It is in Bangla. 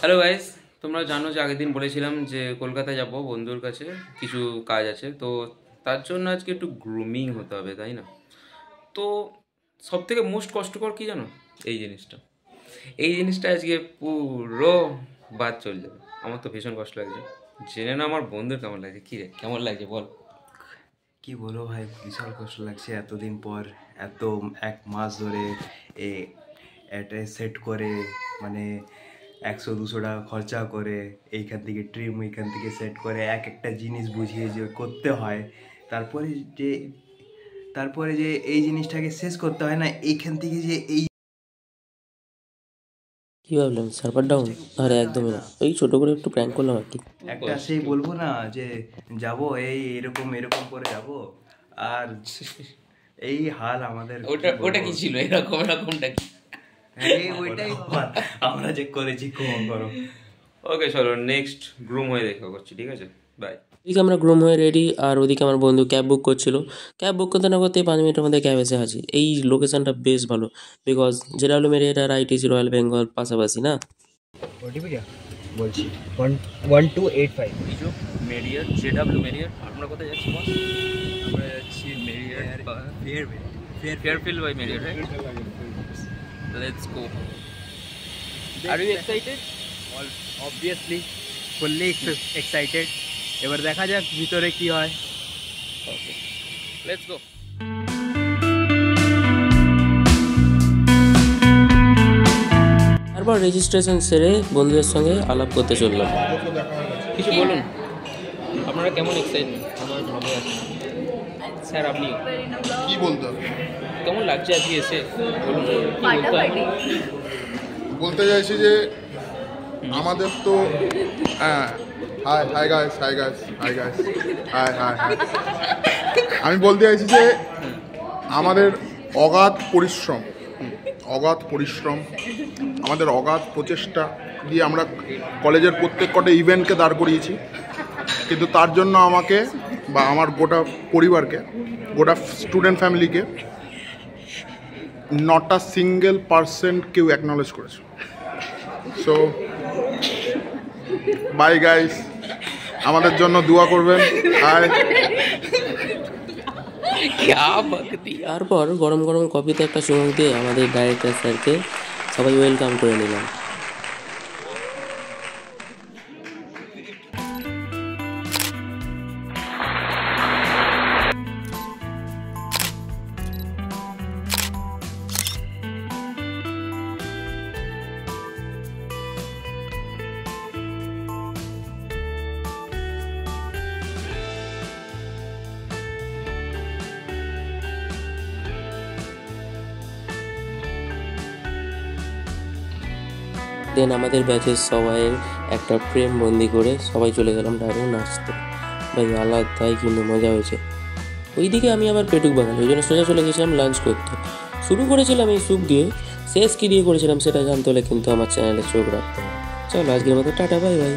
হ্যালো গাইস, তোমরা জানো যে আগের দিন বলেছিলাম যে কলকাতায় যাব বন্ধুর কাছে, কিছু কাজ আছে। তো তার জন্য আজকে একটু গ্রুমিং হতে হবে, তাই না? তো সব থেকে মোস্ট কষ্টকর কী জানো? এই জিনিসটা আজকে পুরো বাদ চলে যাবে। আমার তো ভীষণ কষ্ট লাগছে। জেনে না আমার বন্ধুর কেমন লাগছে। কী রে, কেমন লাগছে বল? কি বলো ভাই, বিশাল কষ্ট লাগছে। এতদিন পর, এত 1 মাস ধরে এটা সেট করে, মানে 100-200 টাকা খরচা করে, এইখান থেকে ট্রিম, এইখান থেকে সেট করে এক একটা জিনিস বুঝিয়ে যে করতে হয়, তারপরে যে তারপরে যে এই জিনিসটাকে শেষ করতে হয় না, এইখান থেকে যে এই কি ভাবলাম সার্ভার ডাউন? আরে একদমই না, এই ছোট করে একটু প্র্যাঙ্ক করলাম আর কি। একটা সেই বলবো না যে যাব এরকম এরকম করে যাব, আর এই হাল আমাদের। ওটা কি ছিল? এরকমটা কি? ওইটাই আমরা যে করেছি, ক্ষমা করো। ওকে, চলো নেক্সট গ্রুম হয়ে দেখা করছি, ঠিক আছে? বাই। এদিকে আমরা গ্রুম হয়ে রেডি, আর ওদিকে আমার বন্ধু ক্যাব বুক করছিল। ক্যাব বুক করতে না করতে 5 মিনিটের মধ্যে ক্যাব এসে হাজির। এই লোকেশনটা বেশ ভালো, বিকজ জেডাব্লিউ মেরিয়েট আর আইটিসি রয়্যাল বেঙ্গল পাশাপাশি না। বলছি 1285 মেরিয়ট, জেডাব্লিউ মেরিয়ট। আমরা কোথায় যাচ্ছি বল? আমরা যাচ্ছি মেরিয়ার Fairfield by Marriott, right? Let's go. Are you excited? Obviously fully excited. এবার দেখা যাক ভিতরে কি হয়। Okay, let's go. তারপর রেজিস্ট্রেশন সেরে বন্ধুদের সঙ্গে আলাপ করতে চললাম। কিছু বলুন, আপনারা কেমন এক্সাইটেড? আমার ভালো আছে স্যার। আপনি কি বলতে হবে? কেমন লাগছে আজকে এসে? বলুন, কি বলতে হবে? বলতে চাইছি যে আমাদের তো হাই গাইস আমি বলতে চাইছি যে আমাদের অগাধ পরিশ্রম, আমাদের অগাধ প্রচেষ্টা দিয়ে আমরা কলেজের প্রত্যেক কটা ইভেন্টকে দাঁড় করিয়েছি, কিন্তু তার জন্য আমাকে বা আমার গোটা পরিবারকে, গোটা স্টুডেন্ট ফ্যামিলিকে নট আ সিঙ্গেল পার্সেন্ট কেউ অ্যাকনলেজ করেছে। সো বাই গাইস, আমাদের জন্য দোয়া করবেন। তারপর গরম গরম কফিতে একটা চুমুক দিয়ে আমাদের ডাইরেক্টর স্যারকে সবাই ওয়েলকাম করে নিলাম। দেন আমাদের ব্যাচের সবাইয়ের একটা প্রেম বন্দি করে সবাই চলে গেলাম ডাইরেক্ট নাচতে। ভাই আলাদাই কিন্তু মজা হয়েছে। ওইদিকে আমি আবার পেটুক বাঙালি, ওই জন্য সোজা চলে গেছিলাম লাঞ্চ করতে। শুরু করেছিলাম এই স্যুপ দিয়ে, শেষ কী দিয়ে করেছিলাম সেটা জানতে হলে কিন্তু আমার চ্যানেলে চোখ রাখতে হবে। চলো আজকের মতো টাটা, বাই বাই।